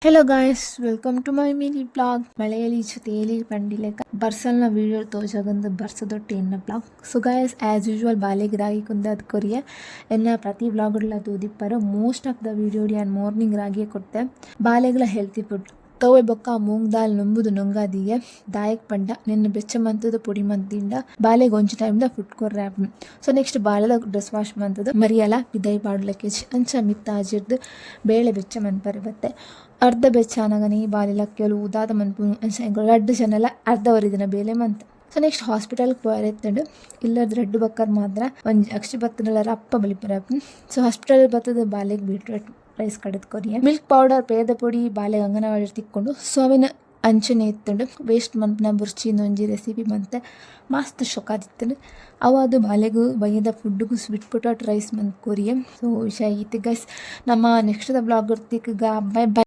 Hello guys, welcome to my mini blog. ಮಳೆಯಲ್ಲಿ ಜೊತೆಯಲ್ಲಿ ಪಂಡಿಲೆಕ ಬರ್ಸಲ್ನ ವೀಡಿಯೋ ತೋಜಾಗಂದು ಬರ್ಸದೊಟ್ಟು ಎನ್ನ blog. So guys, as usual ಬಾಲೆಗೆ ರಾಗಿ ಕುಂದದ್ ಕೊರಿಯ ಎನ್ನ ಪ್ರತಿ ಬ್ಲಾಗ್ಲ ತೋದಿಪ್ಪರು ಮೋಸ್ಟ್ ಆಫ್ ದ ವೀಡಿಯೋ ನಾನು ಮಾರ್ನಿಂಗ್ ರಾಗಿಯೇ ಕೊಡ್ತೆ. ಬಾಲೆಗಳ ಹೆಲ್ತಿ ಫುಡ್ ತವೆ ಬೊಕ್ಕ ಮೂಂಗ್ ದಾಲ್ ನಂಬುದು ನೊಂಗಾದಿಗೆ ದಾಯಕ್ ಪಂಡ ನಿನ್ನ ಬೆಚ್ಚ ಮಂತದ ಪುಡಿ ಮಂತಿಂಡ ಬಾಲೆಗೆ ಒಂಚು ಟೈಮ್ದ ಫುಡ್ ಕೊರ್ರೆ. ಸೊ ನೆಕ್ಸ್ಟ್ ಬಾಲೆದ ಡ್ರೆಸ್ ವಾಶ್ ಮಂತದ ಮರಿಯಲ್ಲ ಬಿದೈ ಪಾಡ್ಲಕ್ಕೆ ಅಂಚ ಮಿತ್ತ ಆಜಿರ್ದು ಬೇಳೆ ಬೆಚ್ಚ ಮನ್ಪರೆ ಬತ್ತೆ ಅರ್ಧ ಬೆಚ್ಚ ಅನಗನಿ ಬಾಲೆಲ ಕೆಲವು ಉದಾದ ಮನ್ಪು ಅಂಚ ರಡ್ಡು ಜನಲ್ಲ ಅರ್ಧ ವರಿದಿನ ಬೇಲೆ ಮಂತ. ಸೊ ನೆಕ್ಸ್ಟ್ ಹಾಸ್ಪಿಟಲ್ಗೆ ಪೋಯರೆತ್ತಂಡು ಇಲ್ಲದ ರೆಡ್ಡು ಬಕ್ಕರ್ ಮಾತ್ರ ಒಂದು ಅಕ್ಷಿ ಬತ್ತನಲ್ಲ ಅಪ್ಪ ಬಲಿಪರ. ಸೊ ಹಾಸ್ಪಿಟಲ್ ಬತ್ತದ ಬಾಲೆಗೆ ಬೀಟ್ರೂಟ್ ರೈಸ್ ಕಡದ್ ಕೊರಿಯ ಮಿಲ್ಕ್ ಪೌಡರ್ ಪೇದ ಪೊಡಿ ಬಾಲೆಗೆ ಅಂಗನವಾಡಿ ತಿಕ್ಕೊಂಡು ಸೊ ಅವಿನ ಅಂಚನೆ ಎತ್ತಂಡು ವೇಸ್ಟ್ ಮಂತ್ನ ಬುರ್ಚಿನ ಒಂಜಿ ರೆಸಿಪಿ ಮಂತೆ ಮಸ್ತ್ ಶೊಕಾದಿತ್ತಂಡು ಅವು ಅದು ಬಾಲೆಗೂ ಬೈಯದ ಫುಡ್ಗೂ ಸ್ವೀಟ್ ಪೊಟಾಟೊ ರೈಸ್ ಮಂತ್ ಕೊರಿಯ. ಸೊ ವಿಷಯ ಈತಿ ಗೈಸ್, ನಮ್ಮ ನೆಕ್ಸ್ಟ್ ದ ಬ್ಲಾಗ್ ಇರ್ತಿಕ್ಗ ಬೈ ಬೈ.